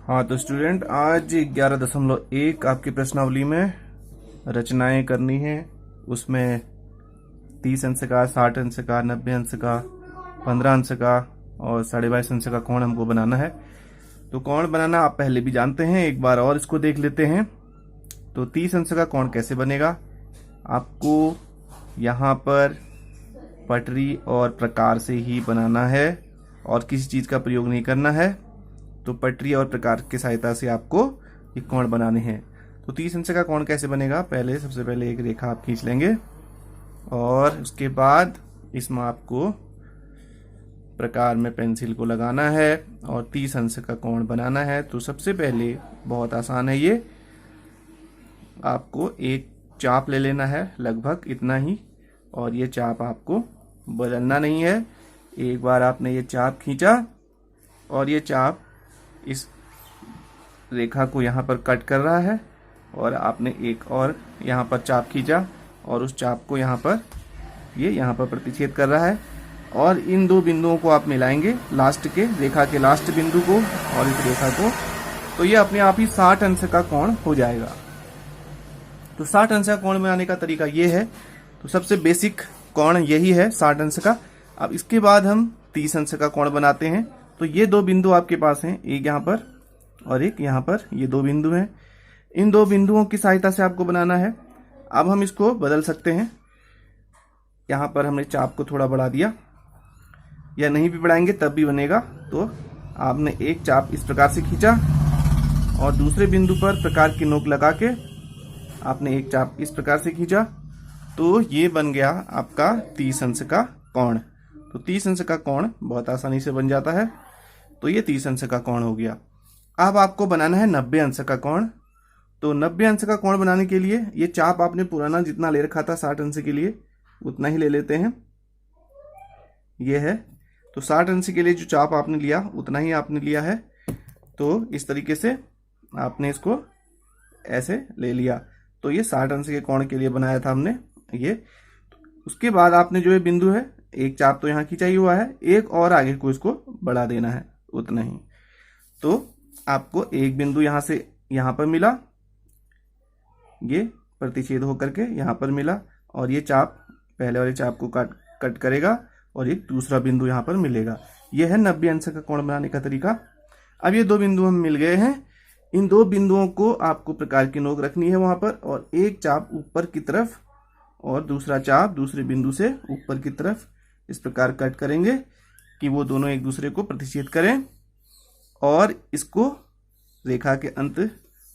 हाँ तो स्टूडेंट, आज 11.1 आपकी प्रश्नावली में रचनाएं करनी है। उसमें 30 अंश का, 60 अंश का, 90 अंश का, 15 अंश का और 22.5 अंश का कोण हमको बनाना है। तो कोण बनाना आप पहले भी जानते हैं, एक बार और इसको देख लेते हैं। तो 30 अंश का कोण कैसे बनेगा? आपको यहाँ पर पटरी और प्रकार से ही बनाना है और किसी चीज़ का प्रयोग नहीं करना है। तो पटरी और प्रकार की सहायता से आपको ये कोण बनाने हैं। तो 30 अंश का कोण कैसे बनेगा? सबसे पहले एक रेखा आप खींच लेंगे और उसके बाद इसमें आपको प्रकार में पेंसिल को लगाना है और 30 अंश का कोण बनाना है। तो सबसे पहले बहुत आसान है ये, आपको एक चाप ले लेना है, लगभग इतना ही, और ये चाप आपको बदलना नहीं है। एक बार आपने ये चाप खींचा और ये चाप इस रेखा को यहाँ पर कट कर रहा है और आपने एक और यहाँ पर चाप खींचा और उस चाप को यहाँ पर प्रतिच्छेद कर रहा है और इन दो बिंदुओं को आप मिलाएंगे, लास्ट के रेखा के लास्ट बिंदु को और इस रेखा को। तो ये अपने आप ही 60 अंश का कोण हो जाएगा। तो 60 अंश का कोण बनाने का तरीका ये है। तो सबसे बेसिक कोण यही है 60 अंश का। अब इसके बाद हम 30 अंश का कोण बनाते हैं। तो ये दो बिंदु आपके पास हैं, एक यहाँ पर और एक यहाँ पर, ये दो बिंदु हैं। इन दो बिंदुओं की सहायता से आपको बनाना है। अब हम इसको बदल सकते हैं। यहाँ पर हमने चाप को थोड़ा बढ़ा दिया, या नहीं भी बढ़ाएंगे तब भी बनेगा। तो आपने एक चाप इस प्रकार से खींचा और दूसरे बिंदु पर प्रकार की नोक लगा के आपने एक चाप इस प्रकार से खींचा। तो ये बन गया आपका 30 अंश का कोण। तो 30 अंश का कोण बहुत आसानी से बन जाता है। तो ये 30 अंश का कोण हो गया। अब आपको बनाना है 90 अंश का कोण। तो 90 अंश का कोण बनाने के लिए ये चाप आपने पुराना जितना ले रखा था 60 अंश के लिए उतना ही ले लेते हैं। ये है, तो 60 अंश के लिए जो चाप आपने लिया उतना ही आपने लिया है। तो इस तरीके से आपने इसको ऐसे ले लिया। तो ये 60 अंश के कोण के लिए बनाया था हमने ये। उसके बाद आपने जो ये बिंदु है, एक चाप तो यहाँ खींचा ही हुआ है, एक और आगे को इसको बढ़ा देना है उतना ही। तो आपको एक बिंदु यहाँ से यहाँ पर मिला, ये प्रतिच्छेद होकर के यहाँ पर मिला और ये चाप पहले वाले चाप को कट करेगा और एक दूसरा बिंदु यहाँ पर मिलेगा। यह है 90 अंश का कोण बनाने का तरीका। अब ये दो बिंदु हम मिल गए हैं। इन दो बिंदुओं को आपको प्रकार की नोक रखनी है वहां पर, और एक चाप ऊपर की तरफ और दूसरा चाप दूसरे बिंदु से ऊपर की तरफ इस प्रकार कट करेंगे कि वो दोनों एक दूसरे को प्रतिच्छेद करें। और इसको रेखा के अंत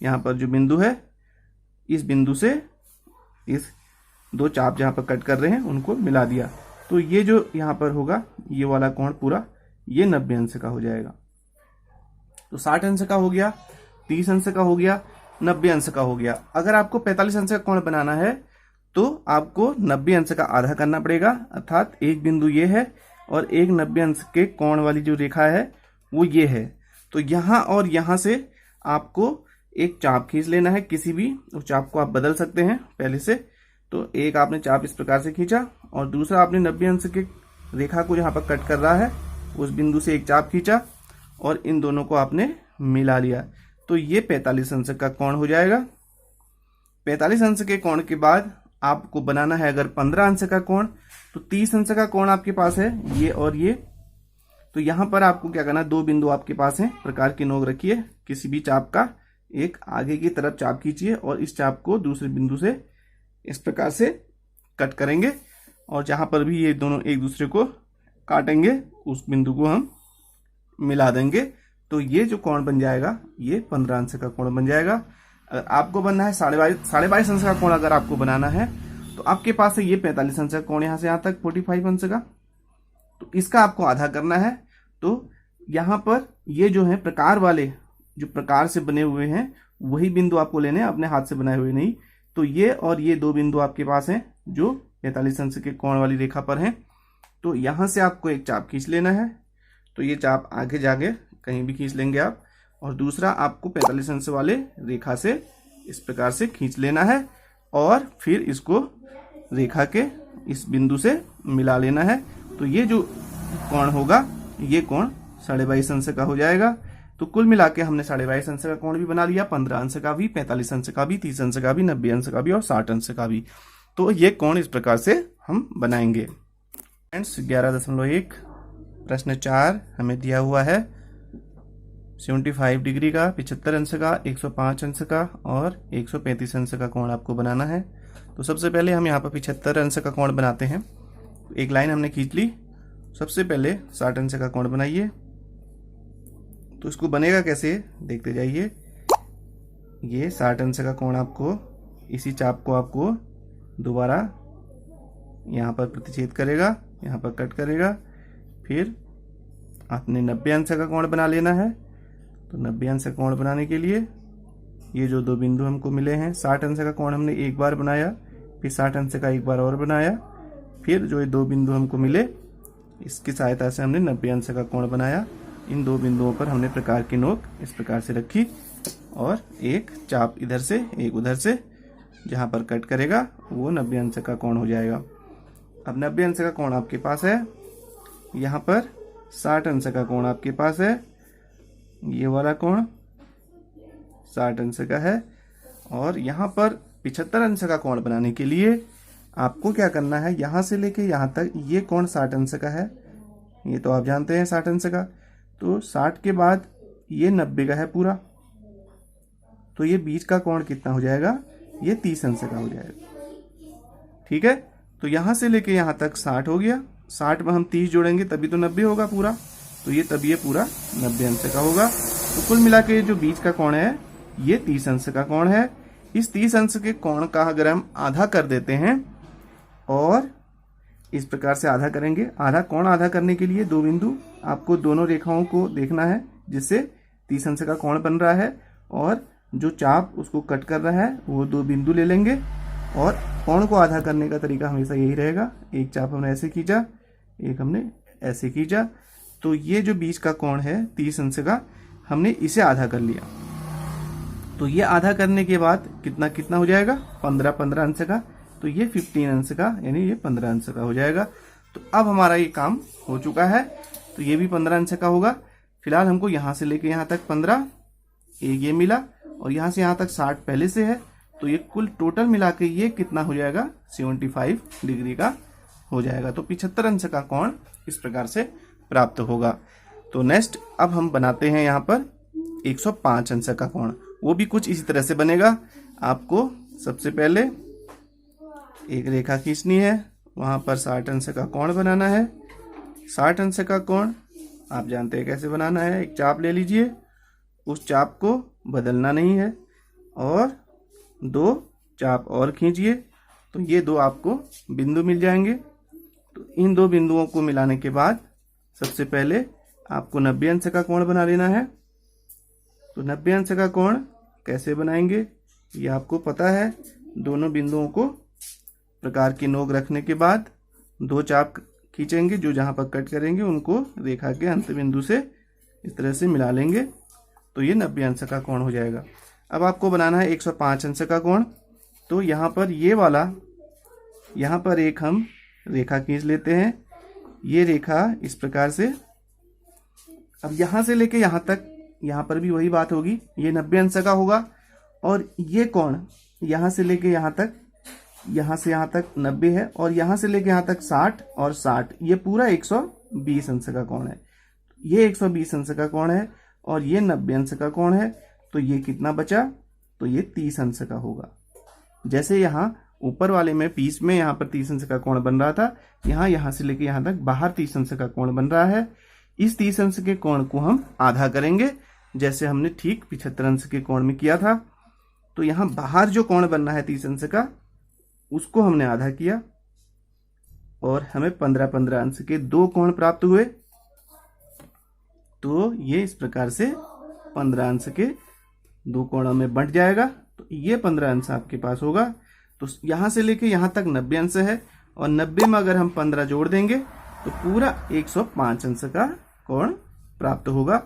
यहाँ पर जो बिंदु है, इस बिंदु से इस दो चाप जहाँ पर कट कर रहे हैं उनको मिला दिया। तो ये जो यहाँ पर होगा, ये वाला कोण पूरा ये 90 अंश का हो जाएगा। तो 60 अंश का हो गया, 30 अंश का हो गया, 90 अंश का हो गया। अगर आपको 45 अंश का कोण बनाना है तो आपको 90 अंश का आधा करना पड़ेगा, अर्थात एक बिंदु ये है और एक 90 अंश के कोण वाली जो रेखा है वो ये है। तो यहाँ और यहाँ से आपको एक चाप खींच लेना है, किसी भी उस चाप को आप बदल सकते हैं पहले से। तो एक आपने चाप इस प्रकार से खींचा और दूसरा आपने 90 अंश के रेखा को जहाँ पर कट कर रहा है उस बिंदु से एक चाप खींचा और इन दोनों को आपने मिला लिया। तो ये 45 अंश का कोण हो जाएगा। 45 अंश के कोण के बाद आपको बनाना है अगर 15 अंश का कोण। तो 30 अंश का कोण आपके पास है ये और ये। तो यहां पर आपको क्या करना है, दो बिंदु आपके पास हैं, प्रकार की नोक रखिए, किसी भी चाप का एक आगे की तरफ चाप खींचिए और इस चाप को दूसरे बिंदु से इस प्रकार से कट करेंगे और जहां पर भी ये दोनों एक दूसरे को काटेंगे उस बिंदु को हम मिला देंगे। तो ये जो कोण बन जाएगा ये 15 अंश का कोण बन जाएगा। अगर आपको बनना है 22.5 अंश का कोण अगर आपको बनाना है तो आपके पास है ये 45 अंश का कोण, यहाँ से यहाँ तक 45 अंश का। तो इसका आपको आधा करना है। तो यहाँ पर ये जो है प्रकार वाले, जो प्रकार से बने हुए हैं वही बिंदु आपको लेने हैं, अपने हाथ से बनाए हुए नहीं। तो ये और ये दो बिंदु आपके पास हैं जो 45 अंश के कोण वाली रेखा पर हैं। तो यहाँ से आपको एक चाप खींच लेना है। तो ये चाप आगे जाके कहीं भी खींच लेंगे आप, और दूसरा आपको 45 अंश वाले रेखा से इस प्रकार से खींच लेना है और फिर इसको रेखा के इस बिंदु से मिला लेना है। तो ये जो कोण होगा ये कोण 22.5 अंश का हो जाएगा। तो कुल मिला के हमने 22.5 अंश का कोण भी बना लिया, 15 अंश का भी, 45 अंश का भी, 30 अंश का भी, 90 अंश का भी और 60 अंश का भी। तो ये कोण इस प्रकार से हम बनाएंगे। फ्रेंड्स 11.1 प्रश्न 4 हमें दिया हुआ है 75 डिग्री का, 75 अंश का, 105 अंश का और 135 अंश का कोण आपको बनाना है। तो सबसे पहले हम यहाँ पर 75 अंश का कोण बनाते हैं। एक लाइन हमने खींच ली। सबसे पहले 60 अंश का कोण बनाइए। तो इसको बनेगा कैसे देखते जाइए। ये 60 अंश का कोण आपको इसी चाप को आपको दोबारा यहाँ पर प्रतिच्छेद करेगा, यहाँ पर कट करेगा। फिर आपने 90 अंश का कोण बना लेना है। तो 90 अंश का कोण बनाने के लिए ये जो दो बिंदु हमको मिले हैं, 60 अंश का कोण हमने एक बार बनाया, फिर 60 अंश का एक बार और बनाया, फिर जो ये दो बिंदु हमको मिले इसकी सहायता से हमने 90 अंश का कोण बनाया। इन दो बिंदुओं पर हमने प्रकार की नोक इस प्रकार से रखी और एक चाप इधर से एक उधर से, जहां पर कट करेगा वो 90 अंश का कोण हो जाएगा। अब 90 अंश का कोण आपके पास है, यहाँ पर 60 अंश का कोण आपके पास है, ये वाला कोण 60 अंश का है। और यहाँ पर 75 अंश का कोण बनाने के लिए आपको क्या करना है, यहाँ से लेके यहाँ तक ये कोण 60 अंश का है, ये तो आप जानते हैं 60 अंश का। तो 60 के बाद ये 90 का है पूरा, तो ये बीच का कोण कितना हो जाएगा, ये 30 अंश का हो जाएगा। ठीक है, तो यहाँ से लेके यहाँ तक 60 हो गया, 60 में हम 30 जोड़ेंगे तभी तो 90 होगा पूरा, तो ये तभी ये पूरा 90 अंश का होगा। तो कुल मिला के जो बीच का कोण है ये 30 अंश का कोण है। इस 30 अंश के कोण का अगर हम आधा कर देते हैं और इस प्रकार से आधा करेंगे, आधा कोण आधा करने के लिए दो बिंदु आपको दोनों रेखाओं को देखना है जिससे 30 अंश का कोण बन रहा है, और जो चाप उसको कट कर रहा है वो दो बिंदु ले लेंगे। और कोण को आधा करने का तरीका हमेशा यही रहेगा, एक चाप हमने ऐसे खींचा, एक हमने ऐसे खींचा, तो ये जो बीच का कोण है 30 अंश का, हमने इसे आधा कर लिया। तो ये आधा करने के बाद कितना कितना हो जाएगा, 15 अंश का, तो ये 15 अंश का यानी ये 15 अंश का हो जाएगा। तो अब हमारा ये काम हो चुका है, तो ये भी 15 अंश का होगा। फिलहाल हमको यहाँ से लेके यहाँ तक 15, एक ये मिला, और यहाँ से यहाँ तक 60 पहले से है, तो ये कुल टोटल मिला के ये कितना हो जाएगा, 75 डिग्री का हो जाएगा। तो 75 अंश का कोण इस प्रकार से प्राप्त होगा। तो नेक्स्ट अब हम बनाते हैं यहाँ पर 105 अंश का कोण, वो भी कुछ इसी तरह से बनेगा। आपको सबसे पहले एक रेखा खींचनी है, वहां पर 60 अंश का कोण बनाना है। 60 अंश का कोण आप जानते हैं कैसे बनाना है, एक चाप ले लीजिए, उस चाप को बदलना नहीं है और दो चाप और खींचिए, तो ये दो आपको बिंदु मिल जाएंगे। तो इन दो बिंदुओं को मिलाने के बाद सबसे पहले आपको 90 अंश का कोण बना लेना है। तो 90 अंश का कोण कैसे बनाएंगे ये आपको पता है। दोनों बिंदुओं को प्रकार की नोक रखने के बाद दो चाप खींचेंगे, जो जहां पर कट करेंगे उनको रेखा के अंत बिंदु से इस तरह से मिला लेंगे, तो ये 90 अंश का कोण हो जाएगा। अब आपको बनाना है 105 अंश का कोण। तो यहाँ पर ये वाला, यहाँ पर एक हम रेखा खींच लेते हैं, ये रेखा इस प्रकार से। अब यहाँ से लेके यहाँ तक, यहाँ पर भी वही बात होगी, ये 90 अंश का होगा, और ये कोण यहाँ से लेके यहाँ तक, यहाँ से यहाँ तक 90 है, और यहाँ से लेके यहाँ तक 60 और 60, ये पूरा 120 अंश का कोण है। ये 120 अंश का कोण है और ये 90 अंश का कोण है, तो ये कितना बचा, तो ये 30 अंश का होगा। जैसे यहाँ ऊपर वाले में पीस में यहाँ पर 30 अंश का कोण बन रहा था, यहाँ से लेके यहाँ तक बाहर 30 अंश का कोण बन रहा है। इस 30 अंश के कोण को हम आधा करेंगे, जैसे हमने ठीक 75 अंश के कोण में किया था। तो यहाँ बाहर जो कोण बनना है 30 अंश का, उसको हमने आधा किया और हमें 15 अंश के दो कोण प्राप्त हुए। तो ये इस प्रकार से 15 अंश के दो कोणों में बंट जाएगा। तो ये 15 अंश आपके पास होगा। तो यहां से लेके यहां तक 90 अंश है, और 90 में अगर हम 15 जोड़ देंगे तो पूरा 105 अंश का कोण प्राप्त होगा।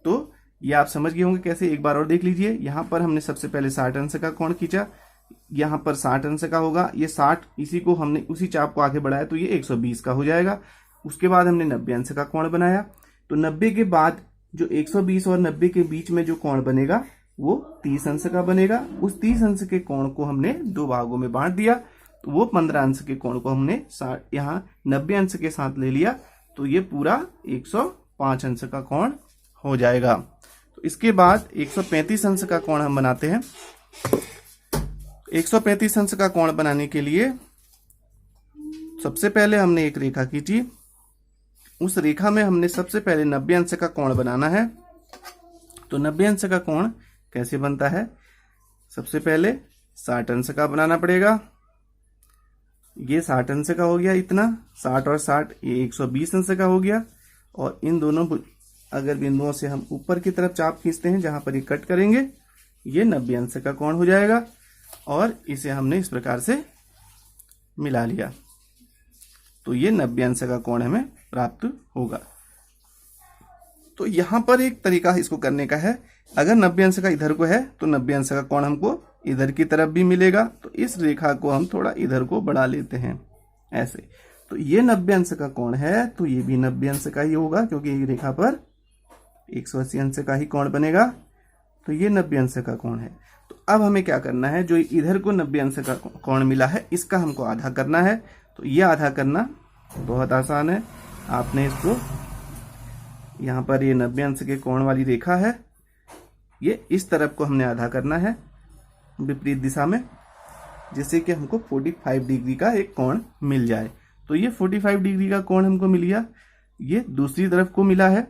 तो ये आप समझ गए होंगे कैसे, एक बार और देख लीजिए। यहाँ पर हमने सबसे पहले 60 अंश का कोण खींचा, यहाँ पर 60 अंश का होगा, ये 60 इसी को हमने उसी चाप को आगे बढ़ाया, तो ये 120 का हो जाएगा। उसके बाद हमने 90 अंश का कोण बनाया, तो 90 के बाद जो 120 और 90 के बीच में जो कोण बनेगा वो 30 अंश का बनेगा। उस 30 अंश के कोण को हमने दो भागों में बांट दिया, तो वो 15 अंश के कोण को हमने यहाँ 90 अंश के साथ ले लिया, तो ये पूरा 105 अंश का कोण हो जाएगा। तो इसके बाद 135 अंश का कोण हम बनाते हैं। 135 अंश का कोण बनाने के लिए सबसे पहले हमने एक रेखा खींची। उस रेखा में हमने सबसे पहले 90 अंश का कोण बनाना है। तो 90 अंश का कोण कैसे बनता है? सबसे पहले 60 अंश का बनाना पड़ेगा। ये 60 अंश का हो गया, इतना 60 और 60 ये 120 अंश का हो गया। और इन दोनों अगर बिंदुओं से हम ऊपर की तरफ चाप खींचते हैं जहां पर ये कट करेंगे, ये 90 अंश का कोण हो जाएगा। और इसे हमने इस प्रकार से मिला लिया, तो ये 90 अंश का कोण हमें प्राप्त होगा। तो यहां पर एक तरीका इसको करने का है, अगर 90 अंश का इधर को है तो 90 अंश का कोण हमको इधर की तरफ भी मिलेगा। तो इस रेखा को हम थोड़ा इधर को बढ़ा लेते हैं ऐसे। तो ये 90 अंश का कोण है, तो ये भी 90 अंश का ही होगा, क्योंकि ये रेखा पर 180 अंश का ही कोण बनेगा। तो ये 90 अंश का कोण है। तो अब हमें क्या करना है, जो इधर को 90 अंश का कोण मिला है इसका हमको आधा करना है। तो ये आधा करना बहुत आसान है। आपने इसको यहाँ पर ये 90 अंश के कोण वाली रेखा है, ये इस तरफ को हमने आधा करना है विपरीत दिशा में, जिससे कि हमको 45 डिग्री का एक कोण मिल जाए। तो ये 45 डिग्री का कोण हमको मिल गया। ये दूसरी तरफ को मिला है,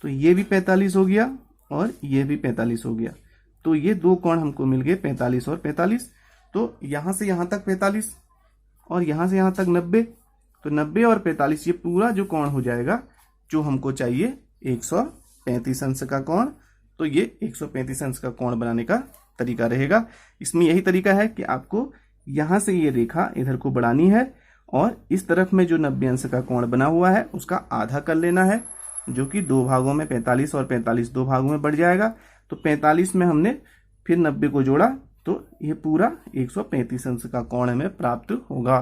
तो ये भी 45 हो गया और ये भी 45 हो गया। तो ये दो कोण हमको मिल गए 45 और 45। तो यहां से यहां तक 45 और यहां से यहां तक 90। तो 90 और 45 ये पूरा जो कोण हो जाएगा जो हमको चाहिए 135 अंश का कोण। तो ये 135 अंश का कोण बनाने का तरीका रहेगा। इसमें यही तरीका है कि आपको यहां से ये रेखा इधर को बढ़ानी है और इस तरफ में जो 90 अंश का कोण बना हुआ है उसका आधा कर लेना है, जो कि दो भागों में 45 और 45 दो भागों में बढ़ जाएगा। तो 45 में हमने फिर 90 को जोड़ा, तो ये पूरा 135 अंश का कोण हमें प्राप्त होगा।